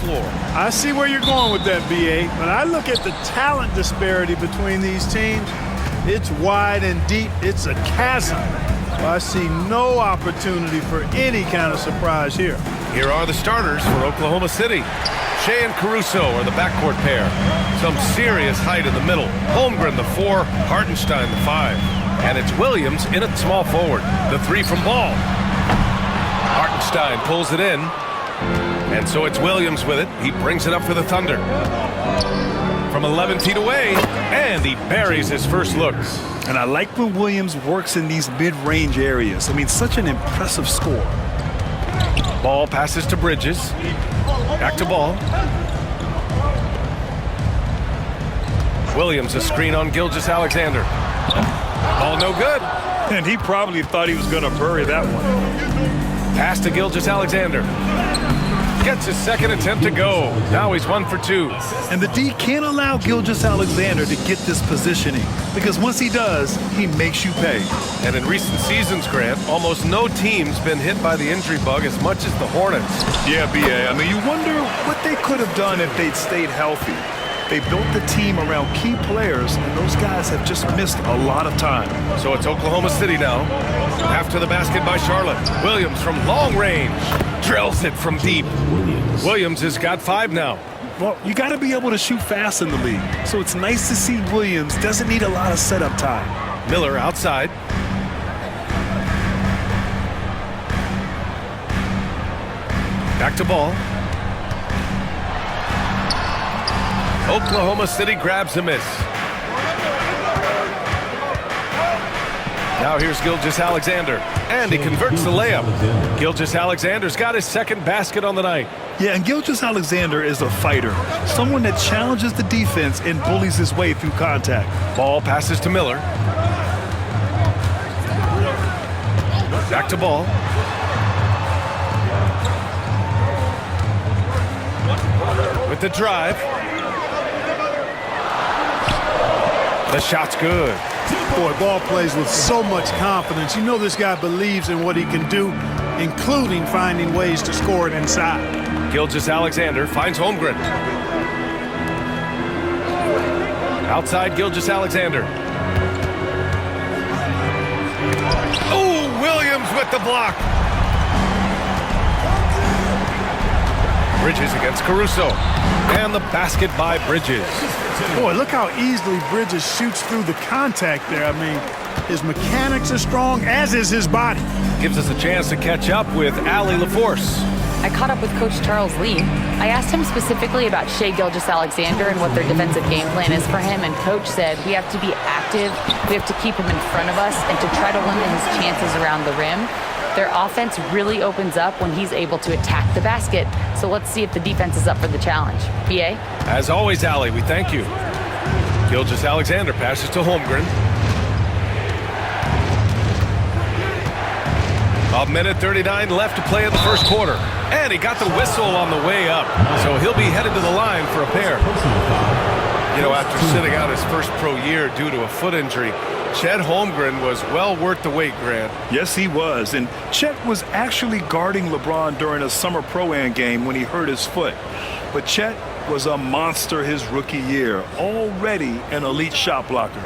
floor. I see where you're going with that, BA. When I look at the talent disparity between these teams, it's wide and deep. It's a chasm. So I see no opportunity for any kind of surprise here. Here are the starters for Oklahoma City. Shai and Caruso are the backcourt pair. Some serious height in the middle. Holmgren, the 4, Hartenstein, the 5. And it's Williams in at small forward. The 3 from Ball. Hartenstein pulls it in. And so it's Williams with it. He brings it up for the Thunder. From 11 feet away, and he buries his first look. And I like when Williams works in these mid-range areas. I mean, such an impressive score. Ball passes to Bridges. Back to Ball. Williams a screen on Gilgeous-Alexander. Ball no good. And he probably thought he was going to bury that one. Pass to Gilgeous-Alexander. Gets his second attempt to go. Now he's 1 for 2. And the D can't allow Gilgeous-Alexander to get this positioning, because once he does, he makes you pay. And in recent seasons, Grant, almost no team's been hit by the injury bug as much as the Hornets. Yeah, BA. I mean, you wonder what they could have done if they'd stayed healthy. They built the team around key players, and those guys have just missed a lot of time. So it's Oklahoma City now. After the basket by Charlotte. Williams from long range. Drills it from deep. Williams has got 5 now. Well, you got to be able to shoot fast in the league. So it's nice to see Williams doesn't need a lot of setup time. Miller outside. Back to Ball. Oklahoma City grabs a miss. Now here's Gilgeous-Alexander, and he converts the layup. Gilgeous-Alexander's got his second basket on the night. Yeah, and Gilgeous-Alexander is a fighter, someone that challenges the defense and bullies his way through contact. Ball passes to Miller. Back to Ball. With the drive. The shot's good. Boy, Ball plays with so much confidence. You know this guy believes in what he can do, including finding ways to score it inside. Gilgeous-Alexander finds Holmgren. Outside Gilgeous-Alexander. Oh, Williams with the block. Bridges against Caruso. And the basket by Bridges. Boy, look how easily Bridges shoots through the contact there. I mean, his mechanics are strong, as is his body. Gives us a chance to catch up with Allie LaForce. I caught up with Coach Charles Lee. I asked him specifically about Shai Gilgeous-Alexander and what their defensive game plan is for him, and Coach said we have to be active, we have to keep him in front of us, and to try to limit his chances around the rim. Their offense really opens up when he's able to attack the basket. So let's see if the defense is up for the challenge. BA? As always, Allie, we thank you. Gilgeous-Alexander passes to Holmgren. 1:39 left to play in the first quarter. And he got the whistle on the way up. So he'll be headed to the line for a pair. You know, after sitting out his first pro year due to a foot injury, Chet Holmgren was well worth the wait, Grant. Yes, he was. And Chet was actually guarding LeBron during a summer Pro-Am game when he hurt his foot. But Chet was a monster his rookie year, already an elite shot blocker.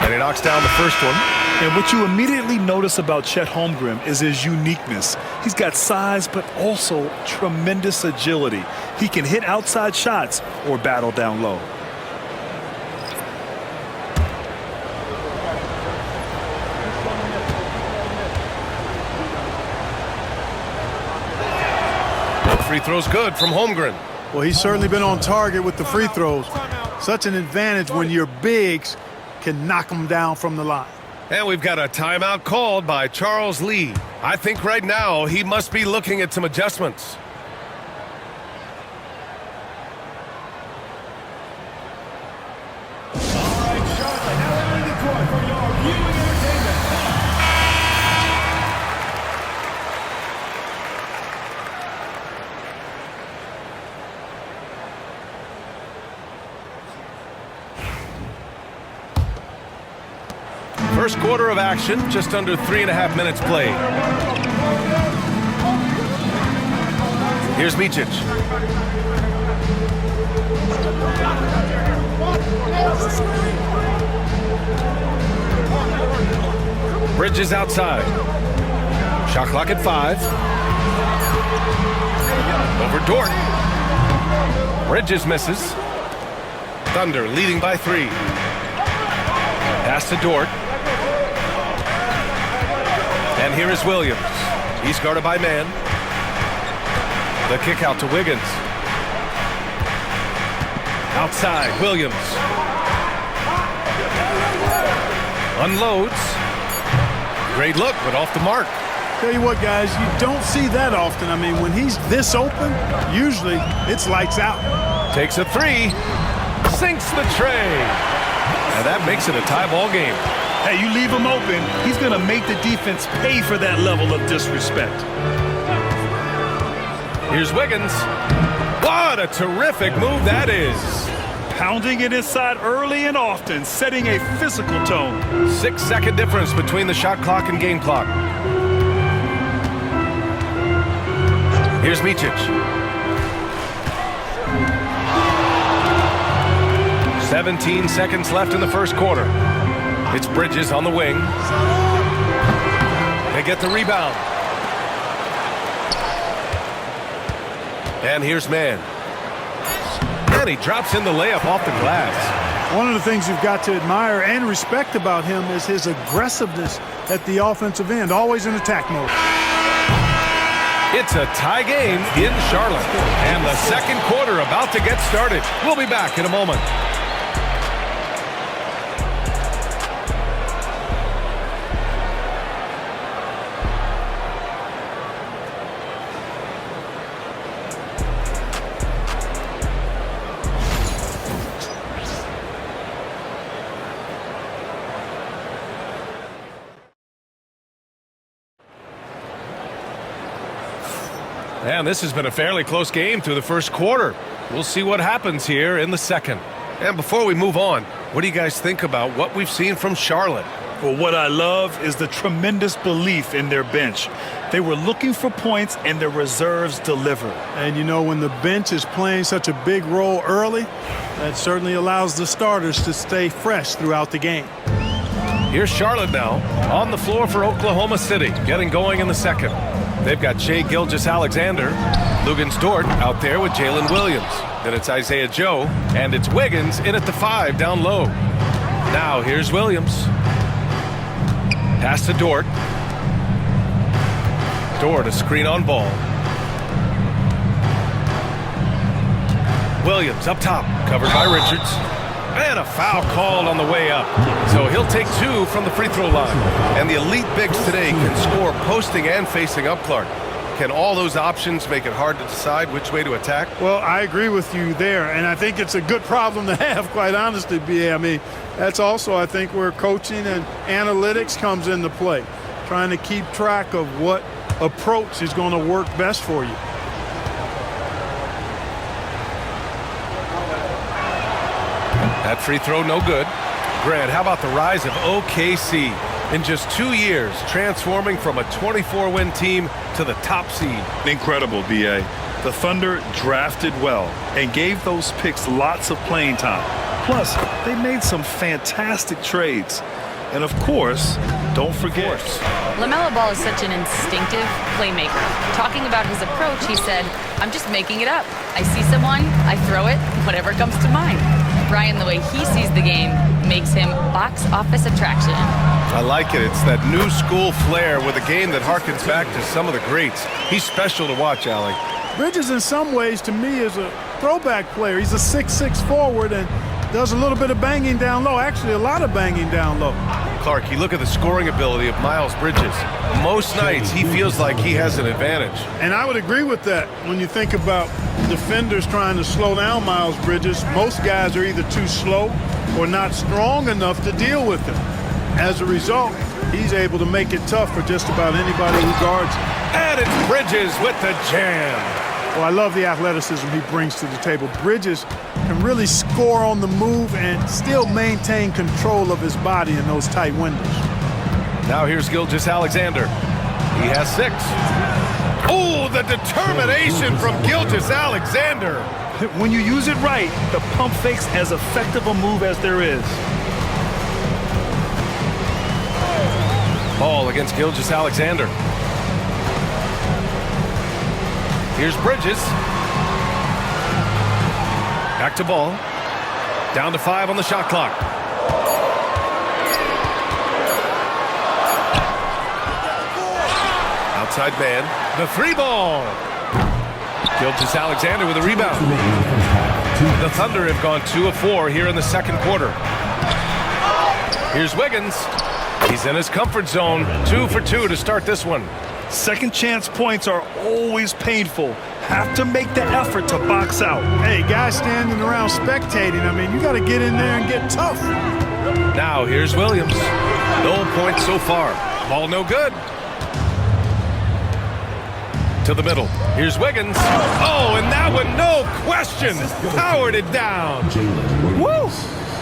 And he knocks down the first one. And what you immediately notice about Chet Holmgren is his uniqueness. He's got size, but also tremendous agility. He can hit outside shots or battle down low. Free throw's good from Holmgren. Well, he's certainly been on target with the free throws. Such an advantage when your bigs can knock them down from the line. And we've got a timeout called by Charles Lee. I think right now he must be looking at some adjustments. First quarter of action, just under 3.5 minutes played. Here's Micic. Bridges outside. Shot clock at 5. Over Dort. Bridges misses. Thunder leading by 3. Pass to Dort. And here is Williams. He's guarded by man. The kick out to Wiggins. Outside, Williams. Unloads. Great look, but off the mark. Tell you what, guys, you don't see that often. I mean, when he's this open, usually it's lights out. Takes a 3. Sinks the tray. And that makes it a tie ball game. Hey, you leave him open, he's going to make the defense pay for that level of disrespect. Here's Wiggins. What a terrific move that is. Pounding it inside early and often, setting a physical tone. 6-second difference between the shot clock and game clock. Here's Micic. 17 seconds left in the first quarter. It's Bridges on the wing. They get the rebound. And here's man. And he drops in the layup off the glass. One of the things you've got to admire and respect about him is his aggressiveness at the offensive end, always in attack mode. It's a tie game in Charlotte. And the second quarter about to get started. We'll be back in a moment. And this has been a fairly close game through the first quarter. We'll see what happens here in the second. And before we move on, what do you guys think about what we've seen from Charlotte? Well, what I love is the tremendous belief in their bench. They were looking for points, and their reserves delivered. And, you know, when the bench is playing such a big role early, that certainly allows the starters to stay fresh throughout the game. Here's Charlotte now on the floor for Oklahoma City, getting going in the second. They've got Shai Gilgeous-Alexander, Luguentz Dort out there with Jalen Williams. Then it's Isaiah Joe, and it's Wiggins in at the 5 down low. Now here's Williams. Pass to Dort. Dort, a screen on ball. Williams up top, covered by Richards. And a foul called on the way up. So he'll take 2 from the free throw line. And the elite bigs today can score posting and facing up, Clark. Can all those options make it hard to decide which way to attack? Well, I agree with you there, and I think it's a good problem to have, quite honestly, B.A. I mean, that's also, I think, where coaching and analytics comes into play, trying to keep track of what approach is going to work best for you. That free throw, no good. Grant, how about the rise of OKC? In just 2 years, transforming from a 24-win team to the top seed. Incredible, B.A. The Thunder drafted well and gave those picks lots of playing time. Plus, they made some fantastic trades. And of course, don't forget. Lamelo Ball is such an instinctive playmaker. Talking about his approach, he said, I'm just making it up. I see someone, I throw it, whatever comes to mind. Brian, the way he sees the game makes him box office attraction. I like it. It's that new school flair with a game that harkens back to some of the greats. He's special to watch, Allie. Bridges, in some ways, to me, is a throwback player. He's a 6'6" forward and does a little bit of banging down low, actually a lot of banging down low. Clark, you look at the scoring ability of Miles Bridges. Most nights, he feels like he has an advantage. And I would agree with that. When you think about defenders trying to slow down Miles Bridges, most guys are either too slow or not strong enough to deal with him. As a result, he's able to make it tough for just about anybody who guards him. And it's Bridges with the jam. Well, I love the athleticism he brings to the table. Bridges can really score on the move and still maintain control of his body in those tight windows. Now here's Gilgeous-Alexander. He has 6. Oh, the determination from Gilgeous-Alexander. When you use it right, the pump fake's as effective a move as there is. Ball against Gilgeous-Alexander. Here's Bridges. Back to ball. Down to 5 on the shot clock. Outside man. The 3 ball. Gilgeous-Alexander with a rebound. The Thunder have gone 2 of 4 here in the second quarter. Here's Wiggins. He's in his comfort zone. 2 for 2 to start this one. Second chance points are always painful. Have to make the effort to box out. Hey, guys standing around spectating, I mean, you got to get in there and get tough. Now here's Williams. No points so far. Ball no good. To the middle. Here's Wiggins. Oh, and that one, no question, powered it down. Woo!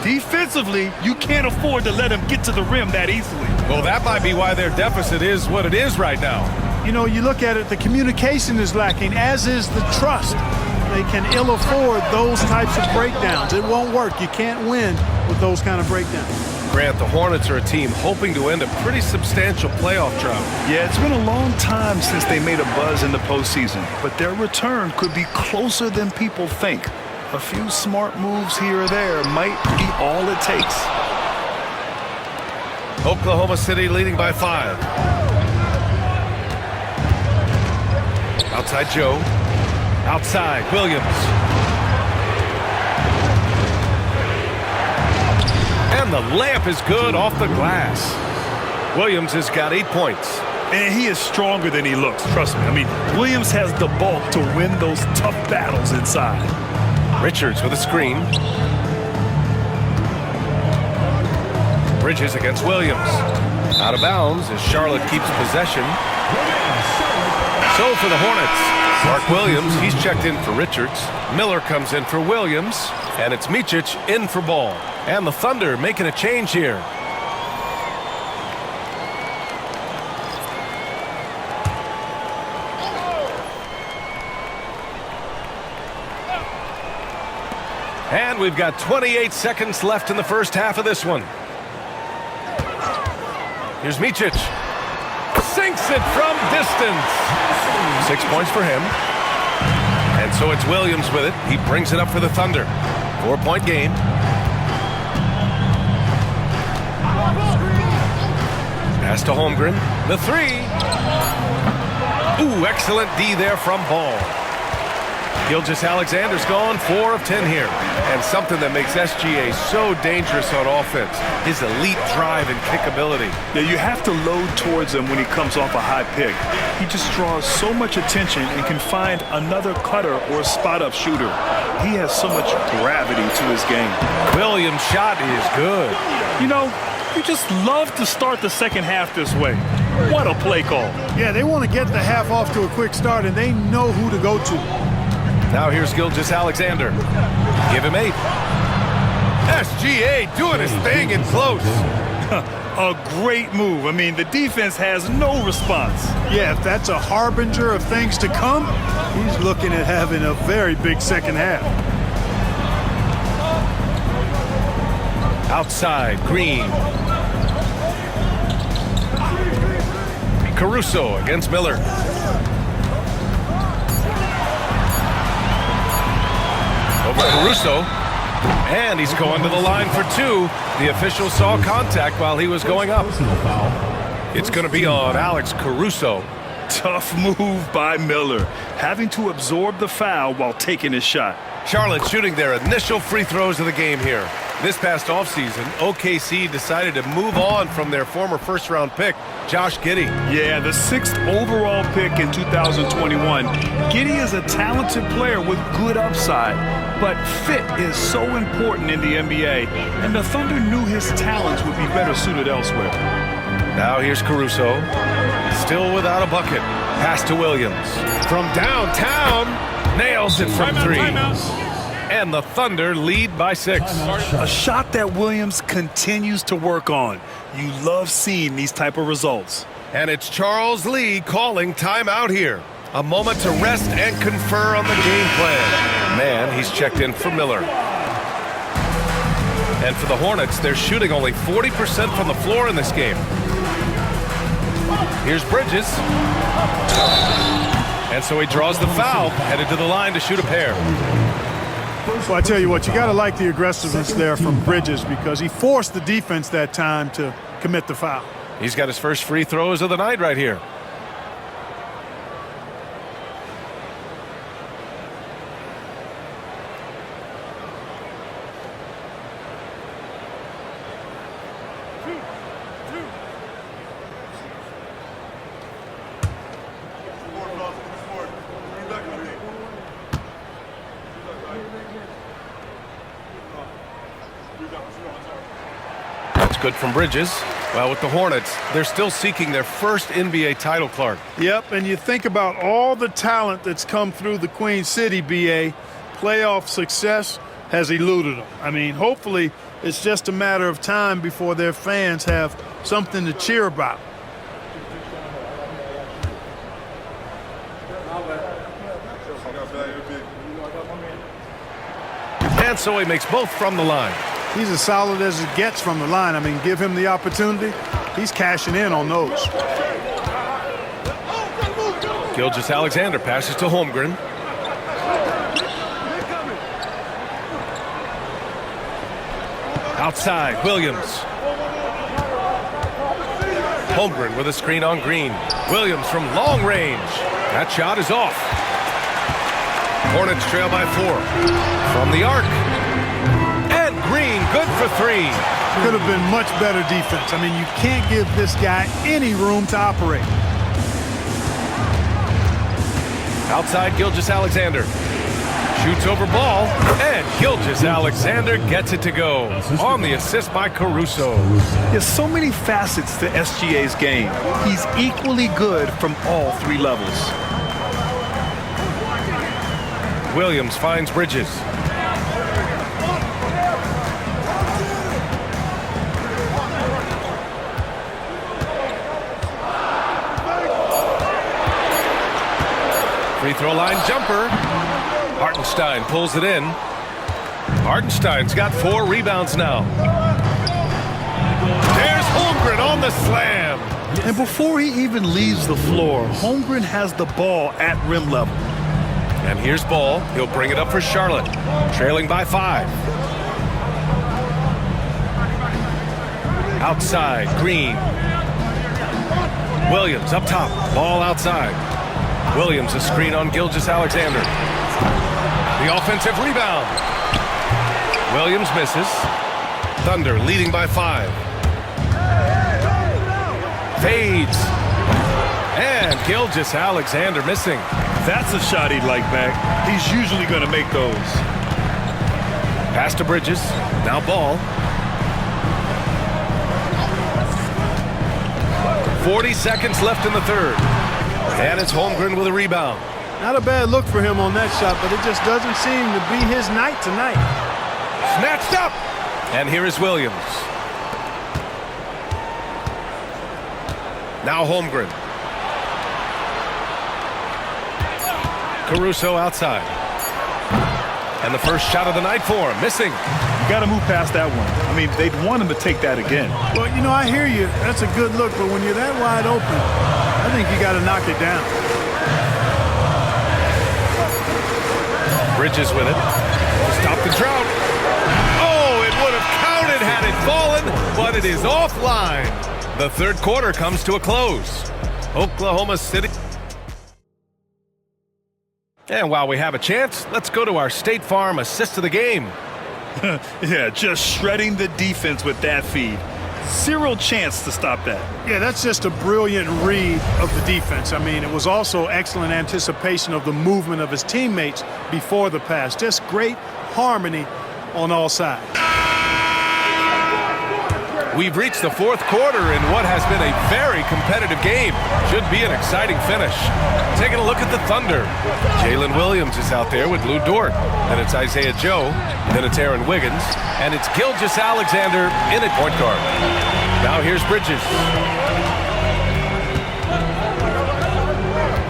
Defensively, you can't afford to let him get to the rim that easily. Well, that might be why their deficit is what it is right now. You know, you look at it, the communication is lacking, as is the trust. They can ill afford those types of breakdowns. It won't work. You can't win with those kind of breakdowns. Grant, the Hornets are a team hoping to end a pretty substantial playoff drought. Yeah, it's been a long time since they made a buzz in the postseason, but their return could be closer than people think. A few smart moves here or there might be all it takes. Oklahoma City leading by 5. Outside Joe. Outside Williams. And the layup is good off the glass. Williams has got 8 points. And he is stronger than he looks, trust me. I mean, Williams has the bulk to win those tough battles inside. Richards with a screen. Bridges against Williams. Out of bounds as Charlotte keeps possession. So for the Hornets, Mark Williams, he's checked in for Richards. Miller comes in for Williams. And it's Micic in for Ball. And the Thunder making a change here. And we've got 28 seconds left in the first half of this one. Here's Micic. Sinks it from distance. 6 points for him. And so it's Williams with it. He brings it up for the Thunder. 4-point game. Pass to Holmgren. The 3. Ooh, excellent D there from Ball. Gilgeous-Alexander's gone 4 of 10 here. And something that makes SGA so dangerous on offense, his elite drive and kickability. Yeah, you have to load towards him when he comes off a high pick. He just draws so much attention and can find another cutter or spot-up shooter. He has so much gravity to his game. Williams' shot is good. You know, you just love to start the second half this way. What a play call. Yeah, they want to get the half off to a quick start, and they know who to go to. Now here's Gilgeous-Alexander. Give him 8. SGA doing his thing in close. A great move. I mean, the defense has no response. Yeah, if that's a harbinger of things to come, he's looking at having a very big second half. Outside, Green. Caruso against Miller. Over Caruso. And he's going to the line for 2. The official saw contact while he was going up. It's going to be on Alex Caruso. Tough move by Miller, having to absorb the foul while taking his shot. Charlotte shooting their initial free throws of the game here. This past offseason, OKC decided to move on from their former first-round pick, Josh Giddey. Yeah, the 6th overall pick in 2021. Giddey is a talented player with good upside, but fit is so important in the NBA, and the Thunder knew his talents would be better suited elsewhere. Now here's Caruso, still without a bucket. Pass to Williams. From downtown, nails it from 3. And the Thunder lead by 6. A shot that Williams continues to work on. You love seeing these type of results. And it's Charles Lee calling timeout here. A moment to rest and confer on the game plan. Man, he's checked in for Miller. And for the Hornets, they're shooting only 40% from the floor in this game. Here's Bridges. And so he draws the foul, headed to the line to shoot a pair. Well, I tell you what, you got to like the aggressiveness there from Bridges because he forced the defense that time to commit the foul. He's got his first free throws of the night right here. That's good from Bridges. Well, with the Hornets, they're still seeking their first NBA title, Clark. Yep, and you think about all the talent that's come through the Queen City, BA. Playoff success has eluded them. I mean, hopefully it's just a matter of time before their fans have something to cheer about. And so he makes both from the line. He's as solid as it gets from the line. I mean, give him the opportunity. He's cashing in on those. Gilgeous-Alexander passes to Holmgren. Outside, Williams. Holmgren with a screen on Green. Williams from long range. That shot is off. Hornets trail by 4. From the arc. And Green, good for 3. Could have been much better defense. I mean, you can't give this guy any room to operate. Outside, Gilgeous-Alexander. Shoots over ball, and Gilgeous-Alexander gets it to go. On the assist by Caruso. There's so many facets to SGA's game. He's equally good from all 3 levels. Williams finds Bridges. Free throw line jumper. Hartenstein pulls it in. Hartenstein's got 4 rebounds now. There's Holmgren on the slam. And before he even leaves the floor, Holmgren has the ball at rim level. And here's Ball. He'll bring it up for Charlotte. Trailing by 5. Outside, Green. Williams up top. Ball outside. Williams a screen on Gilgeous-Alexander. The offensive rebound. Williams misses. Thunder leading by 5. Fades. And Gilgeous-Alexander missing. That's a shot he'd like back. He's usually going to make those. Pass to Bridges. Now Ball. 40 seconds left in the third. And it's Holmgren with a rebound. Not a bad look for him on that shot, but it just doesn't seem to be his night tonight. Snatched up. And here is Williams. Now Holmgren. Caruso outside. And the first shot of the night for him. Missing. You got to move past that one. I mean, they'd want him to take that again. Well, you know, I hear you. That's a good look, but when you're that wide open, I think you got to knock it down. Bridges with it. Stop the drought. Oh, it would have counted had it fallen, but it is offline. The third quarter comes to a close. Oklahoma City. And while we have a chance, let's go to our State Farm assist of the game. Yeah, just shredding the defense with that feed. Zero chance to stop that. Yeah, that's just a brilliant read of the defense. I mean, it was also excellent anticipation of the movement of his teammates before the pass. Just great harmony on all sides. We've reached the fourth quarter in what has been a very competitive game. Should be an exciting finish. Taking a look at the Thunder. Jalen Williams is out there with Lou Dort. Then it's Isaiah Joe. Then it's Aaron Wiggins. And it's Gilgeous-Alexander in at point guard. Now here's Bridges.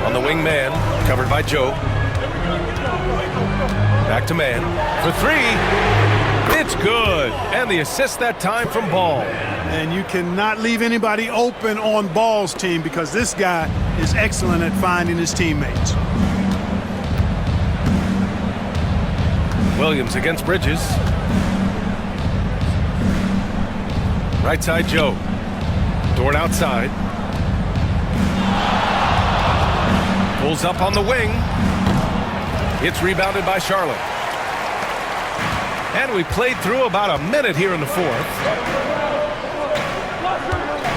On the wing man, covered by Joe. Back to man for three. It's good. And the assist that time from Ball. And you cannot leave anybody open on Ball's team because this guy is excellent at finding his teammates. Williams against Bridges. Right side Joe. Dort outside. Pulls up on the wing. It's rebounded by Charlotte. And we played through about a minute here in the fourth.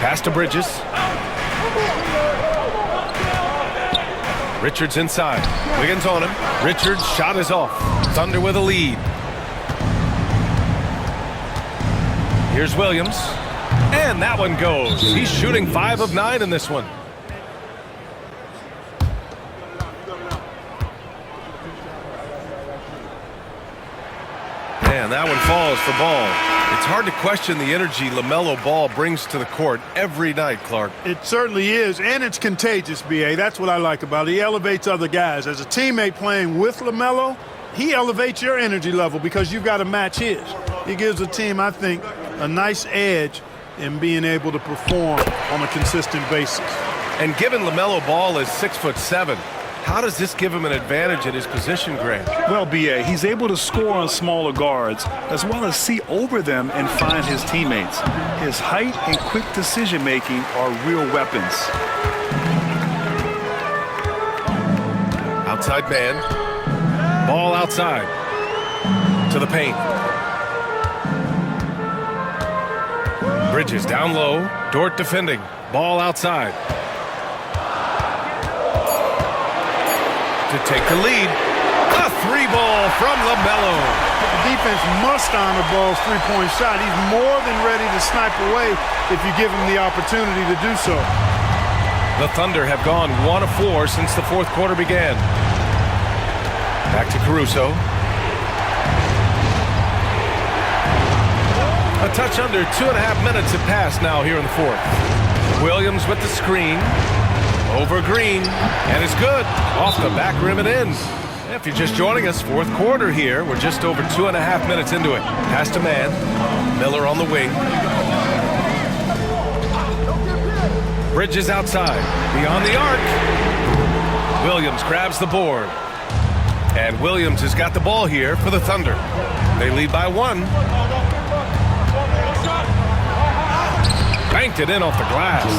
Pass to Bridges. Richards inside. Wiggins on him. Richards' shot is off. Thunder with a lead. Here's Williams. And that one goes. He's shooting 5 of 9 in this one. And that one falls for Ball. It's hard to question the energy Lamelo Ball brings to the court every night, Clark. It certainly is, and it's contagious, B.A. That's what I like about it. He elevates other guys. As a teammate playing with Lamelo, he elevates your energy level because you've got to match his. He gives the team, I think, a nice edge in being able to perform on a consistent basis. And given Lamelo Ball is 6'7", how does this give him an advantage at his position, Grant? Well, B.A., he's able to score on smaller guards as well as see over them and find his teammates. His height and quick decision-making are real weapons. Outside man. Ball outside. To the paint. Bridges down low. Dort defending. Ball outside. To take the lead. A 3-ball from Lamelo. The defense must honor Ball's three-point shot. He's more than ready to snipe away if you give him the opportunity to do so. The Thunder have gone 1 of 4 since the fourth quarter began. Back to Caruso. A touch under 2.5 minutes have passed now here in the fourth. Williams with the screen. Over Green, and it's good. Off the back rim and in. If you're just joining us, fourth quarter here. We're just over 2.5 minutes into it. Pass to man. Miller on the wing. Bridges outside. Beyond the arc. Williams grabs the board. And Williams has got the ball here for the Thunder. They lead by 1. Banked it in off the glass.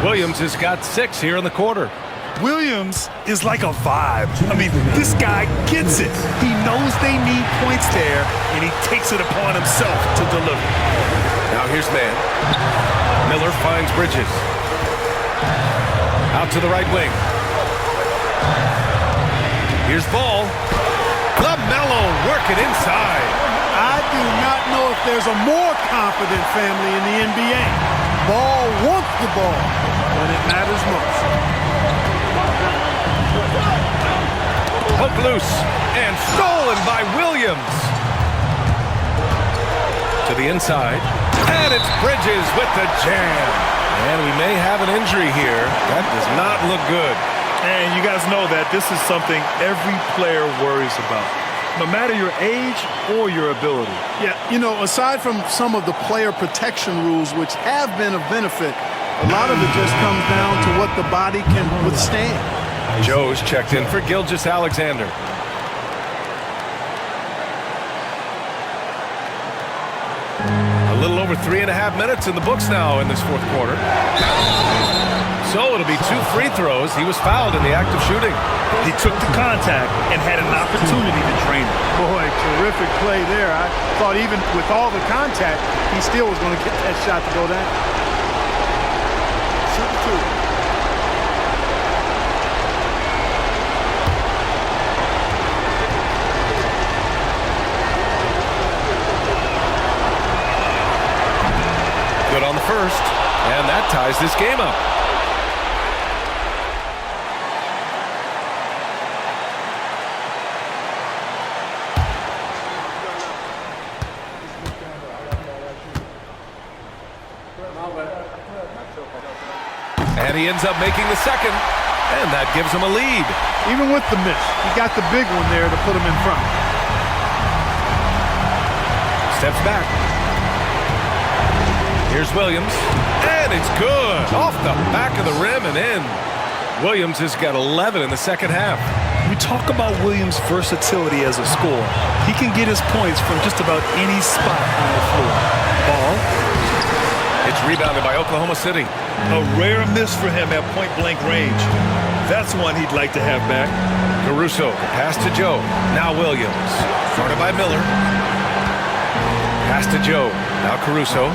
Williams has got 6 here in the quarter. Williams is like a vibe. I mean, this guy gets it. He knows they need points there, and he takes it upon himself to deliver. Now here's man. Miller finds Bridges. Out to the right wing. Here's Ball. Lamelo working inside. I do not know if there's a more confident family in the NBA. Ball wants the ball when it matters most. Hook loose and stolen by Williams. To the inside. And it's Bridges with the jam. And we may have an injury here. That does not look good. And you guys know that this is something every player worries about, no matter your age or your ability. Yeah, you know, aside from some of the player protection rules, which have been of benefit, a lot of it just comes down to what the body can withstand. Joe's checked in for Gilgeous-Alexander. A little over 3.5 minutes in the books now in this fourth quarter. So it'll be 2 free throws. He was fouled in the act of shooting. He took the contact and had an opportunity to drain it. Boy, terrific play there. I thought even with all the contact, he still was going to get that shot to go down. Shoot the 2. good on the first, and that ties this game up. And he ends up making the second, and that gives him a lead. Even with the miss, he got the big one there to put him in front. Steps back. Here's Williams, and it's good. Off the back of the rim and in. Williams has got 11 in the second half. We talk about Williams' versatility as a scorer. He can get his points from just about any spot on the floor. Ball. It's rebounded by Oklahoma City. A rare miss for him at point-blank range. That's one he'd like to have back. Caruso, pass to Joe. Now Williams, guarded by Miller. Pass to Joe. Now Caruso.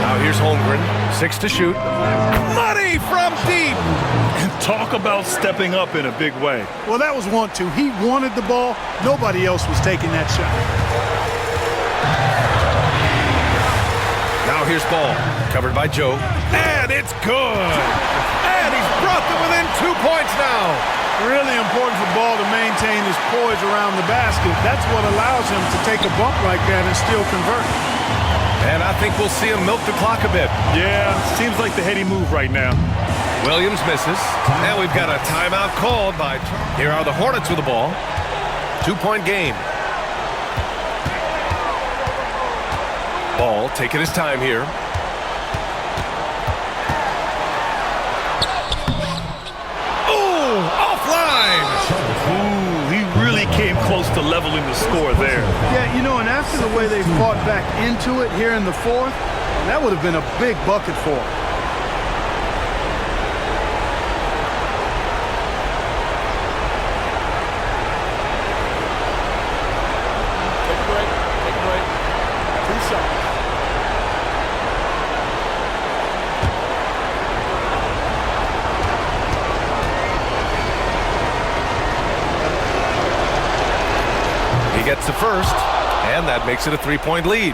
Now here's Holmgren. 6 to shoot. Money from deep. And talk about stepping up in a big way. Well, that was 1-2. He wanted the ball. Nobody else was taking that shot. Now here's Ball, covered by Joe, and it's good. And he's brought them within 2 points now. Really important for Ball to maintain his poise around the basket. That's what allows him to take a bump like that and still convert. And I think we'll see him milk the clock a bit. Yeah, seems like the heady move right now. Williams misses, and we've got a timeout called by... Here are the Hornets with the ball. 2-point game. Ball taking his time here. Ooh, offline! Ooh, he really came close to leveling the score there. Yeah, you know, and after the way they fought back into it here in the fourth, that would have been a big bucket for him. Gets the first, and that makes it a 3-point lead.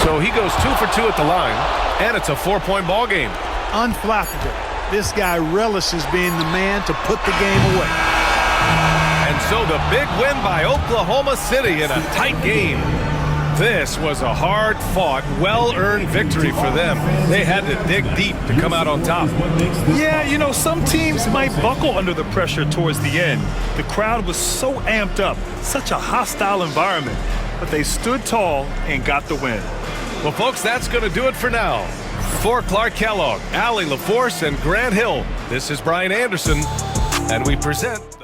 So he goes 2 for 2 at the line, and it's a 4-point ball game. Unflappable. This guy relishes being the man to put the game away. And so the big win by Oklahoma City in a tight game. This was a hard-fought, well-earned victory for them. They had to dig deep to come out on top. Yeah, you know, some teams might buckle under the pressure towards the end. The crowd was so amped up, such a hostile environment. But they stood tall and got the win. Well, folks, that's going to do it for now. For Clark Kellogg, Allie LaForce, and Grant Hill, this is Brian Anderson, and we present...